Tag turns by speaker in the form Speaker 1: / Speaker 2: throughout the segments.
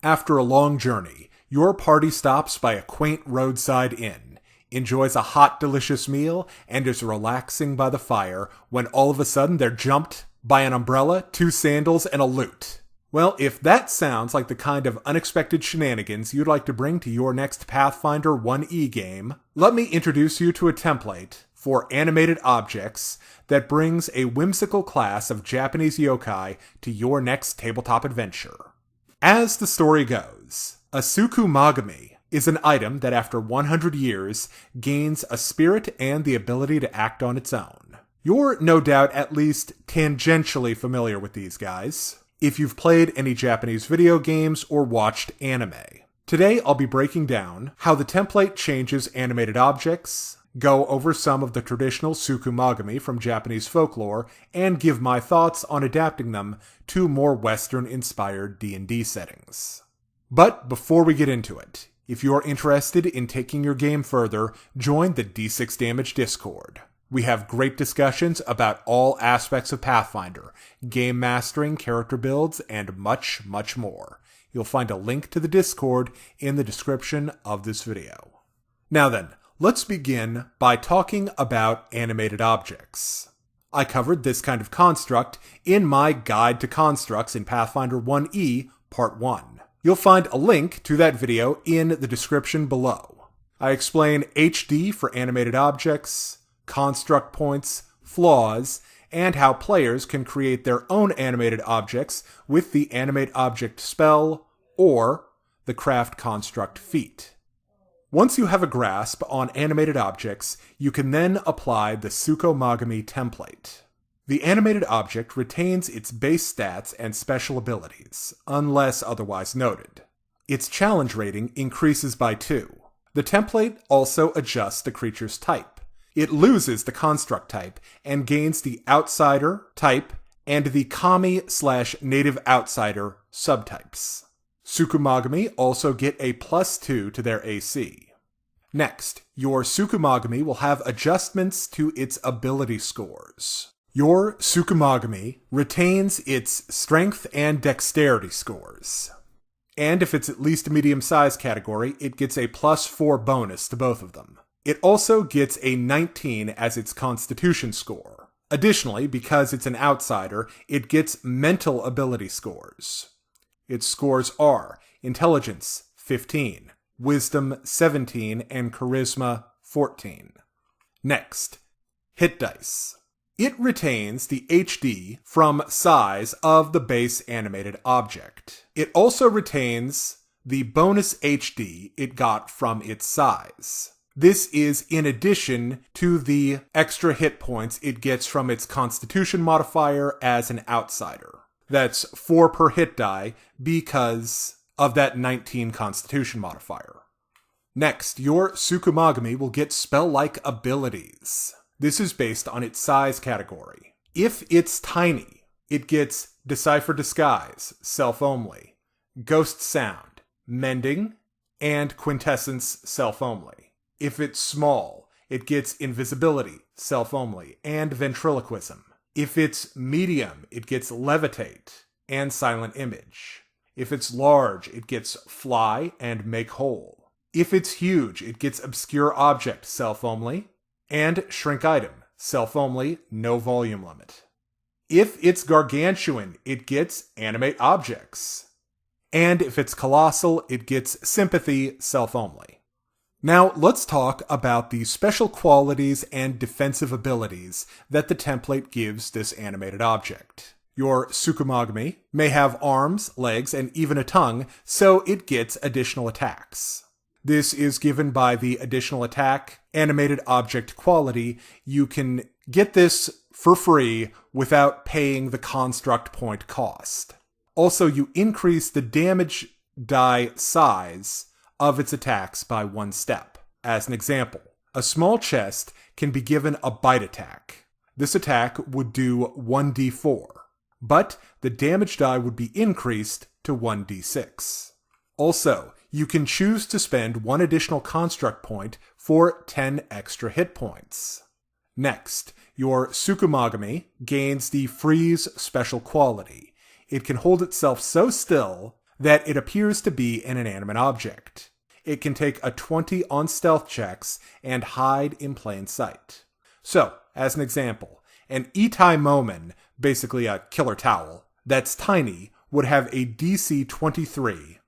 Speaker 1: After a long journey, your party stops by a quaint roadside inn, enjoys a hot, delicious meal, and is relaxing by the fire when all of a sudden they're jumped by an umbrella, 2 sandals, and a lute. Well, if that sounds like the kind of unexpected shenanigans you'd like to bring to your next Pathfinder 1E game, let me introduce you to a template for animated objects that brings a whimsical class of Japanese yokai to your next tabletop adventure. As the story goes, a Tsukumogami is an item that after 100 years gains a spirit and the ability to act on its own. You're no doubt at least tangentially familiar with these guys if you've played any Japanese video games or watched anime. Today I'll be breaking down how the template changes animated objects, go over some of the traditional Tsukumogami from Japanese folklore, and give my thoughts on adapting them to more Western-inspired D&D settings. But before we get into it, if you're interested in taking your game further, join the D6 Damage Discord. We have great discussions about all aspects of Pathfinder, game mastering, character builds, and much, much more. You'll find a link to the Discord in the description of this video. Now then, let's begin by talking about animated objects. I covered this kind of construct in my Guide to Constructs in Pathfinder 1E, Part 1. You'll find a link to that video in the description below. I explain HD for animated objects, construct points, flaws, and how players can create their own animated objects with the Animate Object spell or the Craft Construct feat. Once you have a grasp on animated objects, you can then apply the Tsukumogami template. The animated object retains its base stats and special abilities, unless otherwise noted. Its challenge rating increases by 2. The template also adjusts the creature's type. It loses the construct type and gains the outsider type and the kami/native outsider subtypes. Tsukumogami also get a +2 to their AC. Next, your Tsukumogami will have adjustments to its ability scores. Your Tsukumogami retains its strength and dexterity scores. And if it's at least a medium-sized category, it gets a +4 bonus to both of them. It also gets a 19 as its constitution score. Additionally, because it's an outsider, it gets mental ability scores. Its scores are Intelligence 15, Wisdom 17, and Charisma 14. Next, Hit Dice. It retains the HD from size of the base animated object. It also retains the bonus HD it got from its size. This is in addition to the extra hit points it gets from its Constitution modifier as an outsider. That's 4 per hit die because of that 19 Constitution modifier. Next, your Tsukumogami will get spell-like abilities. This is based on its size category. If it's tiny, it gets Decipher Disguise, self-only, Ghost Sound, Mending, and Quintessence, self-only. If it's small, it gets Invisibility, self-only, and Ventriloquism. If it's medium, it gets Levitate and Silent Image. If it's large, it gets Fly and Make Whole. If it's huge, it gets Obscure Object, self-only, and Shrink Item, self-only, no volume limit. If it's gargantuan, it gets Animate Objects. And if it's colossal, it gets Sympathy, self-only. Now, let's talk about the special qualities and defensive abilities that the template gives this animated object. Your Tsukumogami may have arms, legs, and even a tongue, so it gets additional attacks. This is given by the additional attack animated object quality. You can get this for free without paying the construct point cost. Also, you increase the damage die size of its attacks by 1 step. As an example, a small chest can be given a bite attack. This attack would do 1d4, but the damage die would be increased to 1d6. Also, you can choose to spend 1 additional construct point for 10 extra hit points. Next, your Tsukumogami gains the Freeze special quality. It can hold itself so still that it appears to be an inanimate object. It can take a 20 on stealth checks and hide in plain sight. So, as an example, an Itai Momen, basically a killer towel, that's tiny, would have a DC 23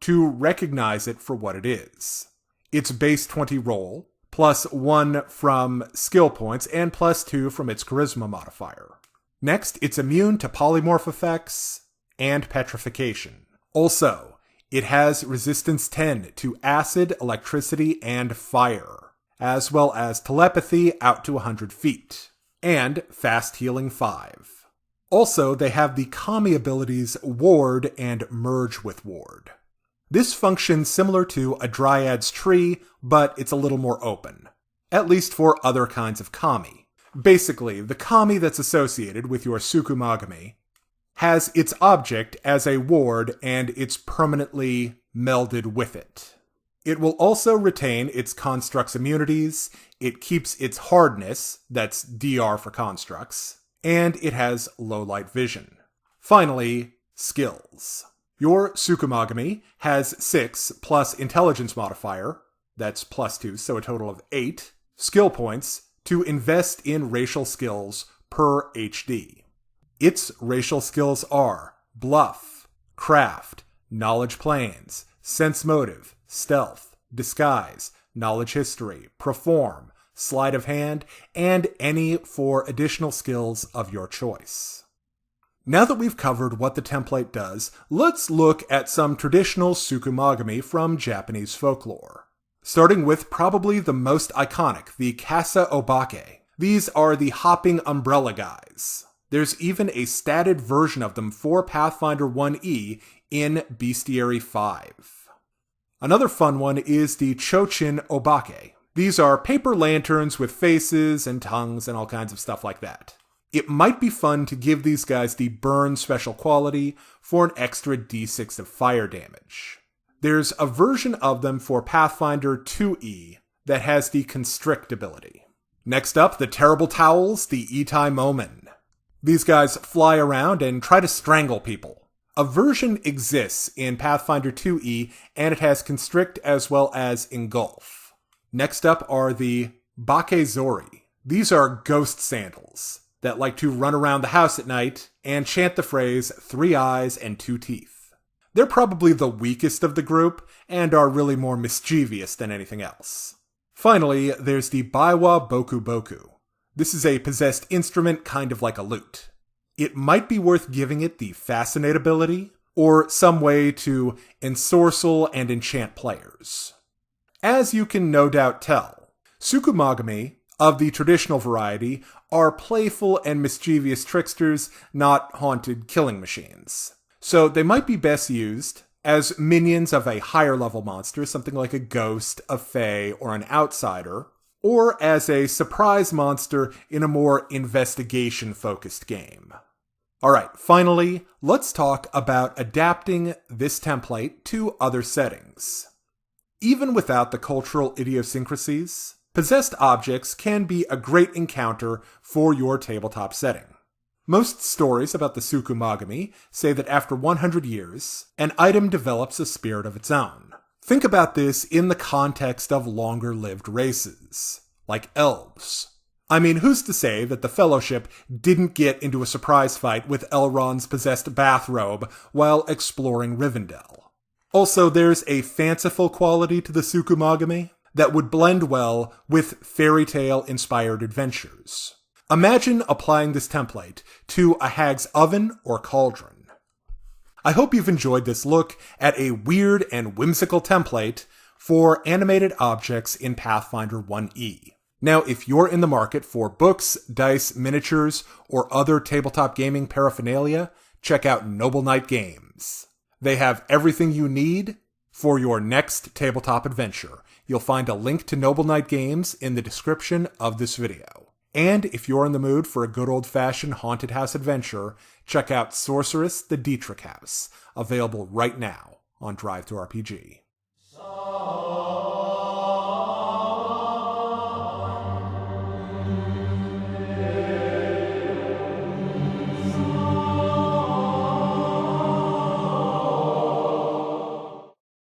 Speaker 1: to recognize it for what it is. Its base 20 roll, plus 1 from skill points, and plus 2 from its charisma modifier. Next, it's immune to polymorph effects and petrification. Also, it has resistance 10 to acid, electricity, and fire, as well as telepathy out to 100 feet, and fast healing 5. Also, they have the Kami abilities Ward and Merge with Ward. This functions similar to a Dryad's tree, but it's a little more open, at least for other kinds of Kami. Basically, the Kami that's associated with your Tsukumogami has its object as a ward and it's permanently melded with it. It will also retain its construct's immunities, it keeps its hardness, that's DR for constructs, and it has low light vision. Finally, skills. Your Tsukumogami has 6 plus intelligence modifier, that's plus 2, so a total of 8, skill points to invest in racial skills per HD. Its racial skills are Bluff, Craft, Knowledge Planes, Sense Motive, Stealth, Disguise, Knowledge History, Perform, Sleight of Hand, and any 4 additional skills of your choice. Now that we've covered what the template does, let's look at some traditional Tsukumogami from Japanese folklore. Starting with probably the most iconic, the Kasa Obake. These are the hopping umbrella guys. There's even a statted version of them for Pathfinder 1E in Bestiary 5. Another fun one is the Chochin Obake. These are paper lanterns with faces and tongues and all kinds of stuff like that. It might be fun to give these guys the burn special quality for an extra d6 of fire damage. There's a version of them for Pathfinder 2E that has the Constrict ability. Next up, the Terrible Towels, the Itai Momen. These guys fly around and try to strangle people. A version exists in Pathfinder 2E, and it has Constrict as well as Engulf. Next up are the Bakezori. These are ghost sandals that like to run around the house at night and chant the phrase 3 eyes and 2 teeth. They're probably the weakest of the group, and are really more mischievous than anything else. Finally, there's the Baiwa Boku Boku. This is a possessed instrument kind of like a lute. It might be worth giving it the Fascinate ability, or some way to ensorcel and enchant players. As you can no doubt tell, Tsukumogami, of the traditional variety, are playful and mischievous tricksters, not haunted killing machines. So they might be best used as minions of a higher level monster, something like a ghost, a fae, or an outsider, or as a surprise monster in a more investigation-focused game. Alright, finally, let's talk about adapting this template to other settings. Even without the cultural idiosyncrasies, possessed objects can be a great encounter for your tabletop setting. Most stories about the Tsukumogami say that after 100 years, an item develops a spirit of its own. Think about this in the context of longer-lived races, like elves. I mean, who's to say that the Fellowship didn't get into a surprise fight with Elrond's possessed bathrobe while exploring Rivendell? Also, there's a fanciful quality to the Tsukumogami that would blend well with fairy tale-inspired adventures. Imagine applying this template to a hag's oven or cauldron. I hope you've enjoyed this look at a weird and whimsical template for animated objects in Pathfinder 1E. Now, if you're in the market for books, dice, miniatures, or other tabletop gaming paraphernalia, check out Noble Knight Games. They have everything you need for your next tabletop adventure. You'll find a link to Noble Knight Games in the description of this video. And if you're in the mood for a good old-fashioned haunted house adventure, check out Sorceress the Dietrich House, available right now on Drive to RPG.